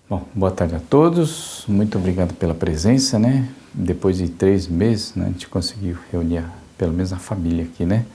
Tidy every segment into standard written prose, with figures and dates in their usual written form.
Bom, boa tarde a todos, muito obrigado pela presença, né? Depois de 3 meses, né, a gente conseguiu reunir pelo menos a família aqui, né?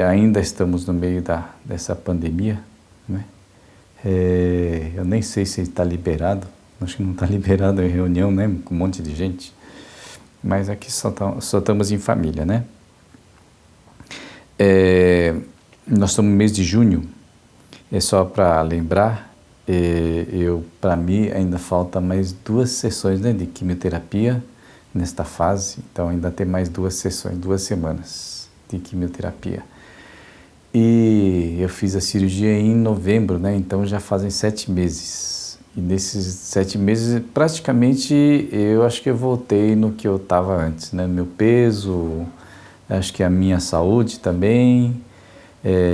Ainda estamos no meio dessa pandemia, né? Eu nem sei se está liberado, acho que não está liberado em reunião, né? Com um monte de gente, mas aqui só estamos em família, né? Nós estamos no mês de junho, é só para lembrar. Para mim ainda falta mais 2 sessões, né, de quimioterapia nesta fase, então ainda tem mais 2 sessões, 2 semanas de quimioterapia. E eu fiz a cirurgia em novembro, né, então já fazem 7 meses. E nesses 7 meses, praticamente, eu acho que eu voltei no que eu estava antes, né, meu peso, acho que a minha saúde também.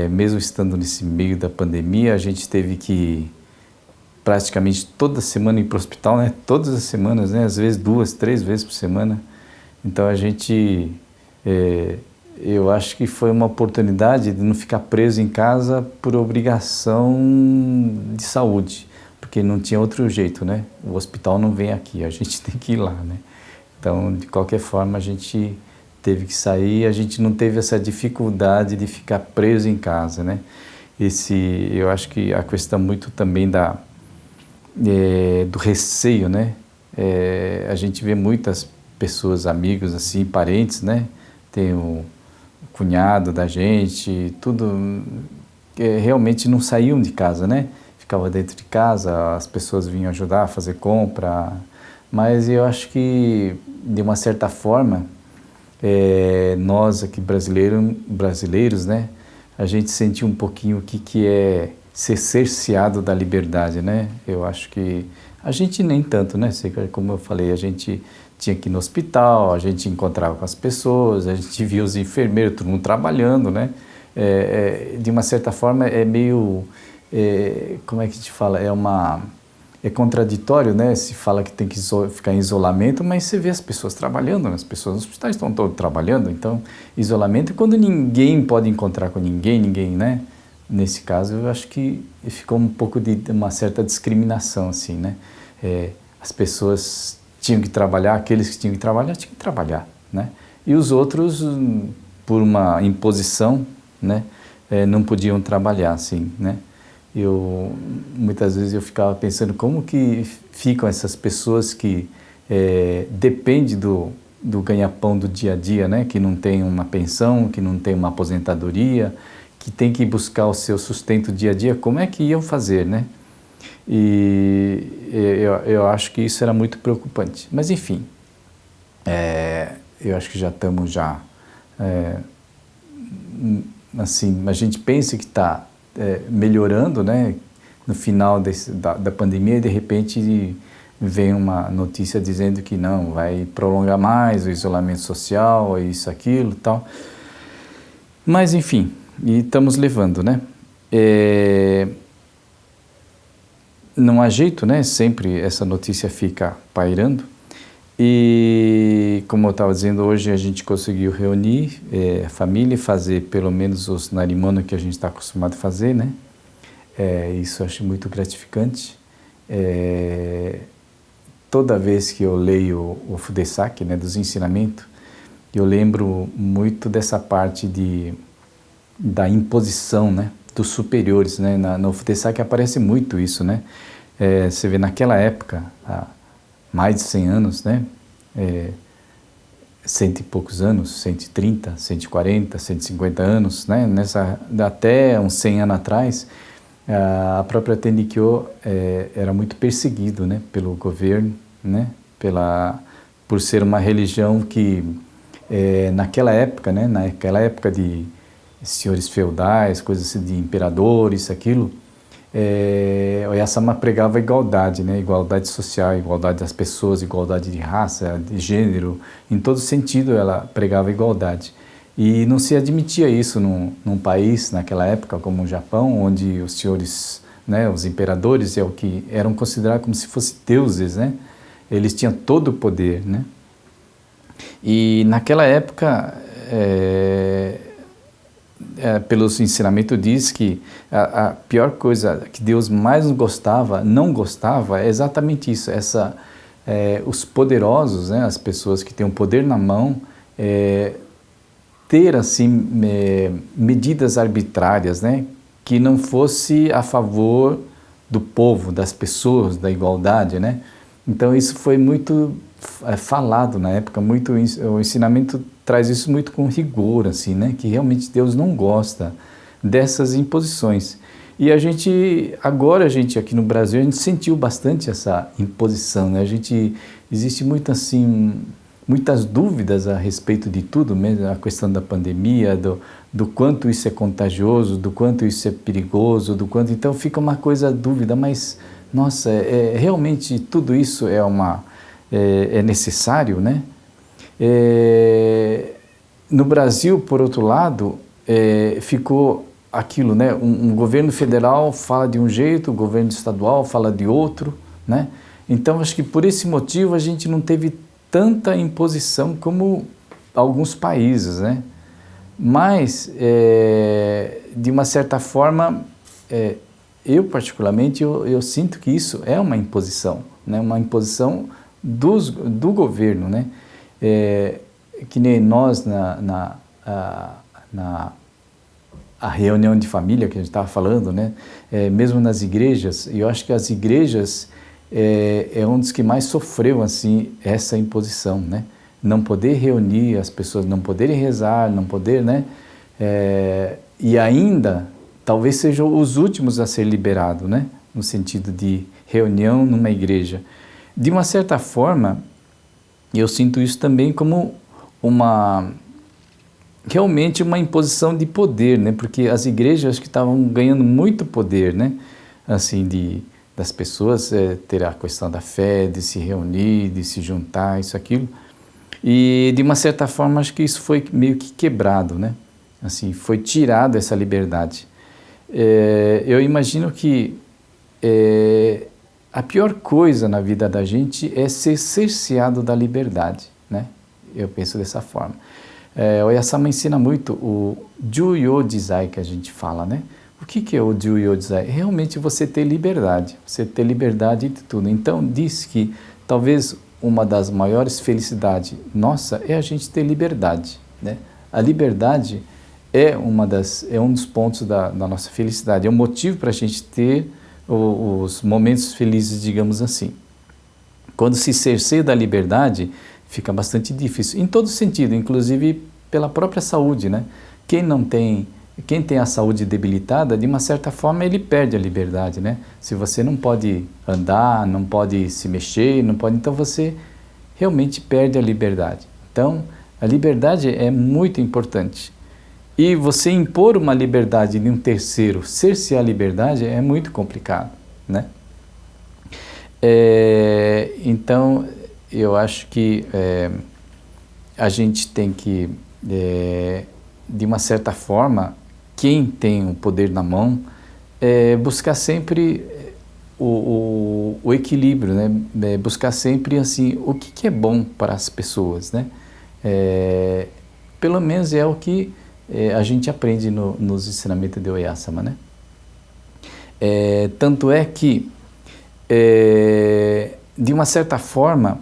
Mesmo estando nesse meio da pandemia, a gente teve que praticamente toda semana ir para o hospital, né? Todas as semanas, né? Às vezes 2, 3 vezes por semana. Então a gente, eu acho que foi uma oportunidade de não ficar preso em casa por obrigação de saúde, porque não tinha outro jeito, né? O hospital não vem aqui, a gente tem que ir lá, né? Então, de qualquer forma, a gente teve que sair, a gente não teve essa dificuldade de ficar preso em casa, né? Eu acho que a questão muito também do receio, né? A gente vê muitas pessoas, amigos, assim, parentes, né? Tem o cunhado da gente, tudo realmente não saíam de casa, né? Ficava dentro de casa, as pessoas vinham ajudar a fazer compra, mas eu acho que, de uma certa forma, nós aqui brasileiros, né? A gente sentiu um pouquinho o que é ser cerceado da liberdade, né? Eu acho que a gente nem tanto, né? Como eu falei, a gente tinha que ir no hospital, a gente encontrava com as pessoas, a gente via os enfermeiros, todo mundo trabalhando, né? De uma certa forma é meio, como é que te fala? É contraditório, né? Se fala que tem que ficar em isolamento, mas você vê as pessoas trabalhando, né? As pessoas nos hospitais estão todos trabalhando, então isolamento é quando ninguém pode encontrar com ninguém, né? Nesse caso, eu acho que ficou um pouco de uma certa discriminação, assim, né? As pessoas tinham que trabalhar, aqueles que tinham que trabalhar, né? E os outros, por uma imposição, né? Não podiam trabalhar, assim, né? Muitas vezes eu ficava pensando como que ficam essas pessoas que dependem do ganha-pão do dia a dia, né? Que não tem uma pensão, que não tem uma aposentadoria, que tem que buscar o seu sustento dia a dia, como é que iam fazer, né? E eu acho que isso era muito preocupante. Mas, enfim, eu acho que já estamos assim, a gente pensa que está melhorando, né? No final da pandemia, e de repente vem uma notícia dizendo que não, vai prolongar mais o isolamento social, isso, aquilo, tal. Mas, enfim, e estamos levando, né? Não há jeito, né? Sempre essa notícia fica pairando. E, como eu estava dizendo, hoje a gente conseguiu reunir a família e fazer pelo menos os narimano que a gente está acostumado a fazer, né? Isso eu acho muito gratificante. Toda vez que eu leio o Fudesak, né, dos ensinamentos, eu lembro muito dessa parte da imposição, né, dos superiores, né? No Fudesak aparece muito isso, né? Você vê naquela época, há mais de 100 anos, né? 100 e poucos anos, 130, 140, 150 anos, né? Até uns 100 anos atrás, a própria Tenrikyo era muito perseguido, né? Pelo governo, né? Por ser uma religião que, naquela época, né? Naquela época de senhores feudais, coisas assim, de imperadores, aquilo, Oyasama pregava igualdade, né? Igualdade social, igualdade das pessoas, igualdade de raça, de gênero, em todo sentido ela pregava igualdade. E não se admitia isso num país, naquela época, como o Japão, onde os senhores, né, os imperadores, eram considerados como se fossem deuses, né? Eles tinham todo o poder, né? E naquela época, pelos ensinamentos diz que a pior coisa que Deus mais não gostava é exatamente isso, os poderosos, né, as pessoas que têm o poder na mão, ter assim medidas arbitrárias, né, que não fosse a favor do povo, das pessoas, da igualdade, né? Então isso foi muito falado na época, o ensinamento traz isso muito com rigor, assim, né? Que realmente Deus não gosta dessas imposições. E agora a gente aqui no Brasil, a gente sentiu bastante essa imposição, né? Existe muito assim, muitas dúvidas a respeito de tudo, mesmo a questão da pandemia, do quanto isso é contagioso, do quanto isso é perigoso, então fica uma coisa dúvida, mas nossa, realmente tudo isso é necessário, né? No Brasil, por outro lado, ficou aquilo, né? Um governo federal fala de um jeito, o governo estadual fala de outro, né? Então acho que por esse motivo a gente não teve tanta imposição como alguns países, né? Mas, de uma certa forma, eu particularmente, eu sinto que isso é uma imposição, né? Uma imposição do governo, né? Que nem nós a reunião de família que a gente estava falando, né? Mesmo nas igrejas, eu acho que as igrejas é um dos que mais sofreu assim essa imposição, né? Não poder reunir as pessoas, não poderem rezar, não poder, né? E ainda talvez sejam os últimos a ser liberados, né? No sentido de reunião numa igreja. De uma certa forma, eu sinto isso também como realmente uma imposição de poder, né? Porque as igrejas que estavam ganhando muito poder, né? Assim, das pessoas ter a questão da fé, de se reunir, de se juntar, isso, aquilo. E, de uma certa forma, acho que isso foi meio que quebrado, né? Assim, foi tirado essa liberdade. Eu imagino que a pior coisa na vida da gente é ser cerceado da liberdade, né? Eu penso dessa forma. O Oyasama ensina muito o Juyo Jizai, que a gente fala, né? O que é o Juyo Jizai? Realmente você ter liberdade de tudo. Então, diz que talvez uma das maiores felicidades nossa é a gente ter liberdade, né? A liberdade é um dos pontos da nossa felicidade, é um motivo para a gente ter os momentos felizes, digamos assim. Quando se cerceia da liberdade, fica bastante difícil, em todo sentido, inclusive pela própria saúde, né? Quem tem a saúde debilitada, de uma certa forma, ele perde a liberdade, né? Se você não pode andar, não pode se mexer, então você realmente perde a liberdade. Então, a liberdade é muito importante. E você impor uma liberdade de um terceiro, cercear a liberdade, é muito complicado, né? Então, eu acho que a gente tem que, de uma certa forma, quem tem o poder na mão, buscar sempre o equilíbrio, né? Buscar sempre assim, o que é bom para as pessoas, né? Pelo menos é o que a gente aprende nos ensinamentos de Oyasama, né? Tanto é que, de uma certa forma,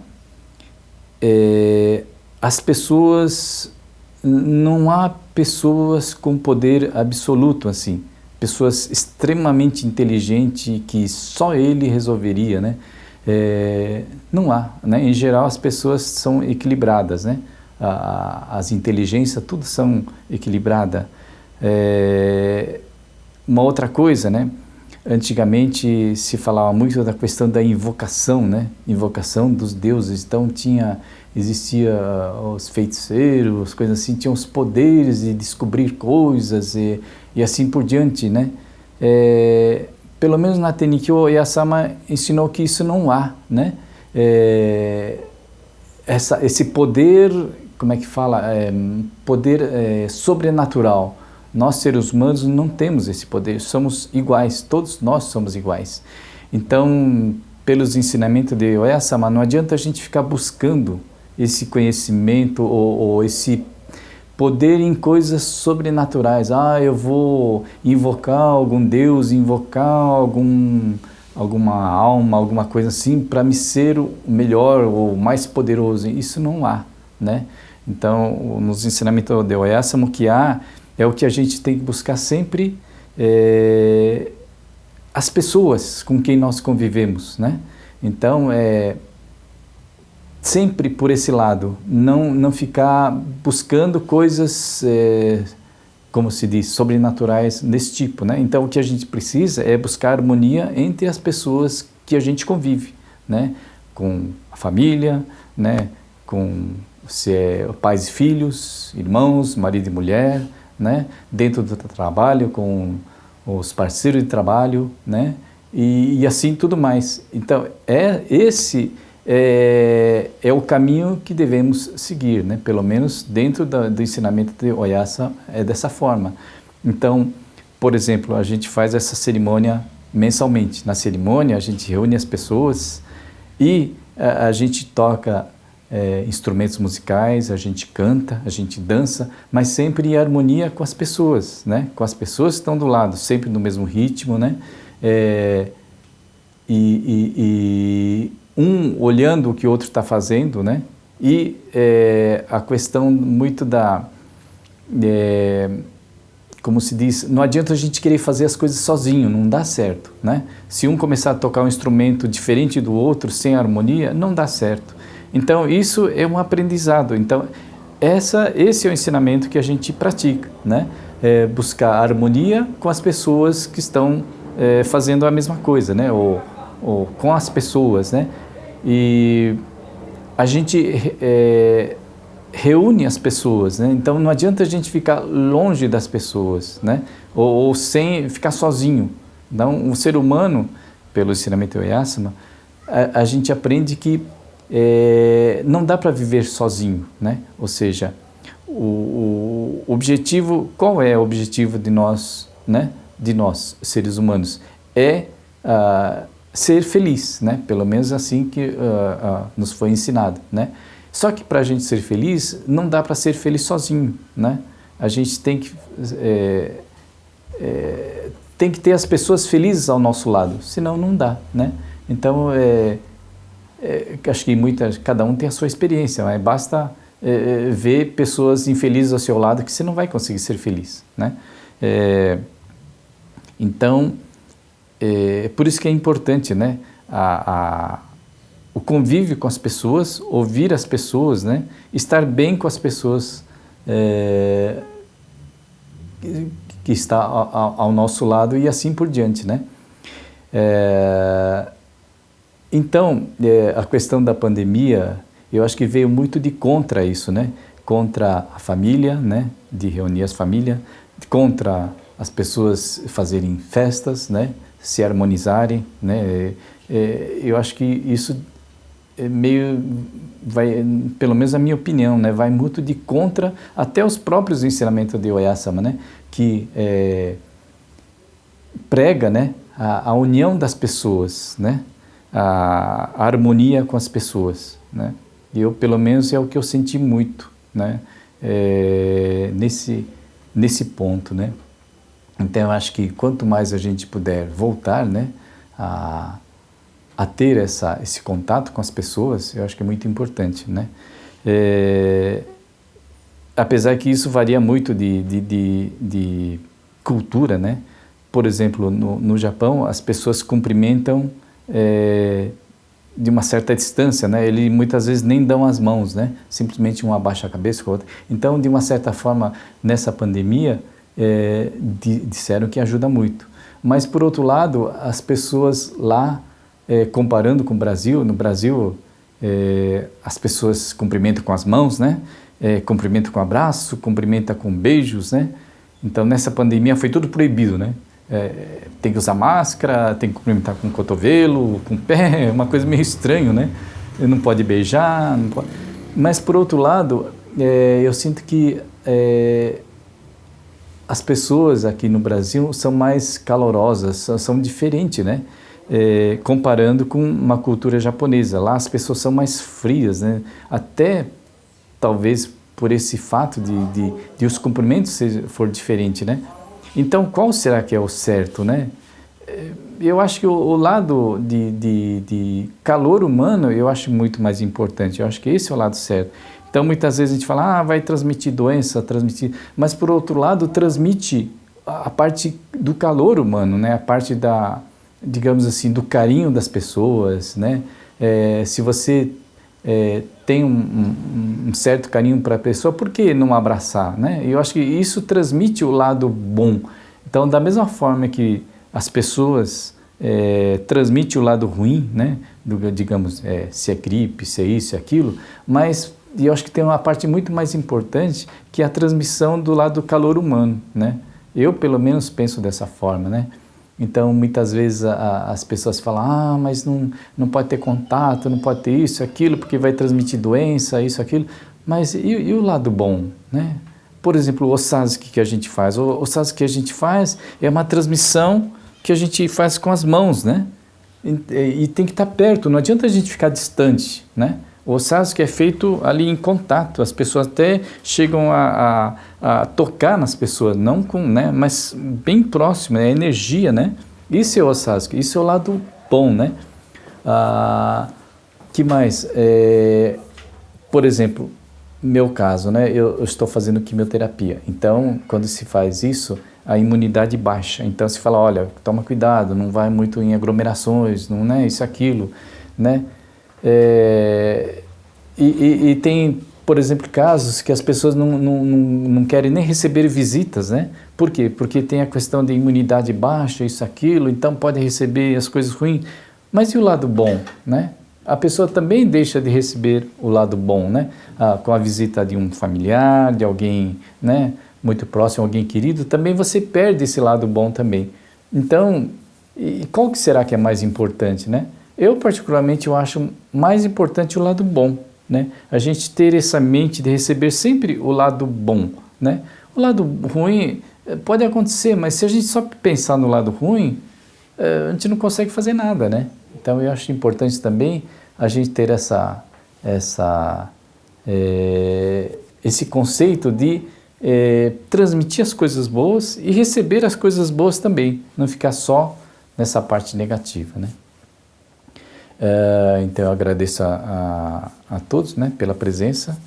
as pessoas, não há pessoas com poder absoluto, assim, pessoas extremamente inteligentes que só ele resolveria, né? Não há, né? Em geral as pessoas são equilibradas, né? As inteligências, tudo são equilibradas. Uma outra coisa, né? Antigamente se falava muito da questão da invocação, né? Invocação dos deuses. Então existia os feiticeiros, coisas assim, tinham os poderes de descobrir coisas e assim por diante, né? Pelo menos na Tenkyo, Oyasama ensinou que isso não há, né? Esse poder, como é que fala? Poder sobrenatural. Nós, seres humanos, não temos esse poder, somos iguais, todos nós somos iguais. Então, pelos ensinamentos de Oyasama, não adianta a gente ficar buscando esse conhecimento ou esse poder em coisas sobrenaturais. Ah, eu vou invocar algum Deus, invocar alguma alma, alguma coisa assim, para me ser o melhor ou mais poderoso. Isso não há, né? Então, nos ensinamentos de Oyasama, o que há é o que a gente tem que buscar sempre, as pessoas com quem nós convivemos, né? Então, sempre por esse lado, não ficar buscando coisas, como se diz, sobrenaturais desse tipo, né? Então, o que a gente precisa é buscar harmonia entre as pessoas que a gente convive, né? Com a família, né? Com se é pais e filhos, irmãos, marido e mulher, né? Dentro do trabalho, com os parceiros de trabalho, né? E assim tudo mais. Então, esse é o caminho que devemos seguir, né? Pelo menos dentro do ensinamento de Oyasama é dessa forma. Então, por exemplo, a gente faz essa cerimônia mensalmente. Na cerimônia, a gente reúne as pessoas e a gente toca instrumentos musicais, a gente canta, a gente dança, mas sempre em harmonia com as pessoas, né? Com as pessoas que estão do lado, sempre no mesmo ritmo, né? Um olhando o que o outro está fazendo, né? E a questão muito como se diz, não adianta a gente querer fazer as coisas sozinho, não dá certo, né? Se um começar a tocar um instrumento diferente do outro, sem harmonia, não dá certo. Então, isso é um aprendizado. Então, esse é o ensinamento que a gente pratica, né? Buscar harmonia com as pessoas que estão fazendo a mesma coisa, né? Ou com as pessoas, né? E a gente reúne as pessoas, né? Então, não adianta a gente ficar longe das pessoas, né? Ou sem ficar sozinho. Então, um ser humano, pelo ensinamento de Oyasama, a gente aprende que não dá para viver sozinho, né? Ou seja, o objetivo, qual é o objetivo de nós, né? De nós, seres humanos? Ser feliz, né? Pelo menos assim que nos foi ensinado, né? Só que para a gente ser feliz, não dá para ser feliz sozinho, né? A gente tem que ter as pessoas felizes ao nosso lado, senão não dá, né? Então, acho que cada um tem a sua experiência, mas basta ver pessoas infelizes ao seu lado que você não vai conseguir ser feliz, né? Então, por isso que é importante, né? O convívio com as pessoas, ouvir as pessoas, né? Estar bem com as pessoas que está ao nosso lado e assim por diante, né? Então, a questão da pandemia, eu acho que veio muito de contra isso, né? Contra a família, né? De reunir as famílias, contra as pessoas fazerem festas, né? Se harmonizarem, né? Eu acho que isso pelo menos a minha opinião, né? Vai muito de contra até os próprios ensinamentos de Oyasama, né? Que prega, né? A união das pessoas, né? A harmonia com as pessoas, né? E pelo menos é o que eu senti muito, né? Nesse ponto, né? Então, eu acho que quanto mais a gente puder voltar, né? A ter esse contato com as pessoas, eu acho que é muito importante, né? Apesar que isso varia muito de cultura, né? Por exemplo, no Japão, as pessoas cumprimentam de uma certa distância, né? Eles muitas vezes nem dão as mãos, né? Simplesmente um abaixa a cabeça com o outro. Então, de uma certa forma, nessa pandemia, disseram que ajuda muito. Mas, por outro lado, as pessoas lá, comparando com o Brasil, no Brasil, as pessoas cumprimentam com as mãos, né? Cumprimentam com abraço, cumprimentam com beijos, né? Então, nessa pandemia foi tudo proibido, né? Tem que usar máscara, tem que cumprimentar com o cotovelo, com o pé, uma coisa meio estranha, né? Não pode beijar, não pode... Mas, por outro lado, eu sinto que as pessoas aqui no Brasil são mais calorosas, são diferentes, né? Comparando com uma cultura japonesa. Lá as pessoas são mais frias, né? Até, talvez, por esse fato de os cumprimentos for diferente, né? Então, qual será que é o certo, né? Eu acho que o lado de calor humano, eu acho muito mais importante. Eu acho que esse é o lado certo. Então, muitas vezes a gente fala, vai transmitir doença, mas por outro lado, transmite a parte do calor humano, né? A parte digamos assim, do carinho das pessoas, né? Se você tem um certo carinho para a pessoa, por que não abraçar, né? Eu acho que isso transmite o lado bom. Então, da mesma forma que as pessoas transmitem o lado ruim, né? Digamos, se é gripe, se é isso, se é aquilo, mas eu acho que tem uma parte muito mais importante, que é a transmissão do lado do calor humano, né? Eu, pelo menos, penso dessa forma, né? Então, muitas vezes as pessoas falam, mas não pode ter contato, não pode ter isso, aquilo, porque vai transmitir doença, isso, aquilo. Mas e o lado bom, né? Por exemplo, o Osazuki que a gente faz. O Osazuki que a gente faz é uma transmissão que a gente faz com as mãos, né? E tem que estar perto, não adianta a gente ficar distante, né? O Osazuki é feito ali em contato, as pessoas até chegam a tocar nas pessoas, não com, né, mas bem próximo, é energia, né? Isso é o Osazuki, isso é o lado bom, né? Que mais? Por exemplo, meu caso, né? Eu estou fazendo quimioterapia, então quando se faz isso, a imunidade baixa, então se fala, olha, toma cuidado, não vai muito em aglomerações, não, né? Isso, aquilo, né? E tem, por exemplo, casos que as pessoas não querem nem receber visitas, né? Por quê? Porque tem a questão de imunidade baixa, isso, aquilo, então pode receber as coisas ruins. Mas e o lado bom, né? A pessoa também deixa de receber o lado bom, né? Com a visita de um familiar, de alguém, né, muito próximo, alguém querido, também você perde esse lado bom também. Então, qual que será que é mais importante, né? Eu, particularmente, eu acho mais importante o lado bom, né? A gente ter essa mente de receber sempre o lado bom, né? O lado ruim pode acontecer, mas se a gente só pensar no lado ruim, a gente não consegue fazer nada, né? Então, eu acho importante também a gente ter esse conceito de transmitir as coisas boas e receber as coisas boas também, não ficar só nessa parte negativa, né? Então eu agradeço a todos, né, pela presença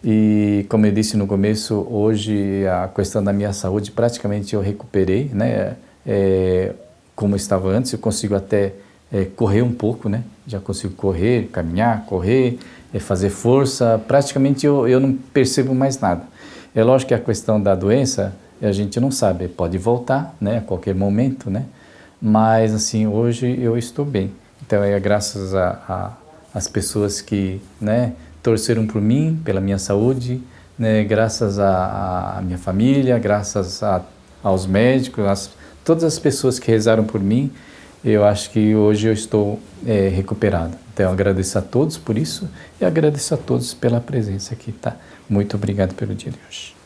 e, como eu disse no começo, hoje a questão da minha saúde praticamente eu recuperei, né, como eu estava antes, eu consigo até correr um pouco, né, já consigo correr, caminhar, correr, fazer força, praticamente eu não percebo mais nada. É lógico que a questão da doença a gente não sabe, pode voltar, né, a qualquer momento, né, mas assim, hoje eu estou bem. Então, é graças às pessoas que, né, torceram por mim, pela minha saúde, né, graças à minha família, graças aos médicos, todas as pessoas que rezaram por mim, eu acho que hoje eu estou recuperado. Então, eu agradeço a todos por isso e agradeço a todos pela presença aqui, tá? Muito obrigado pelo dia de hoje.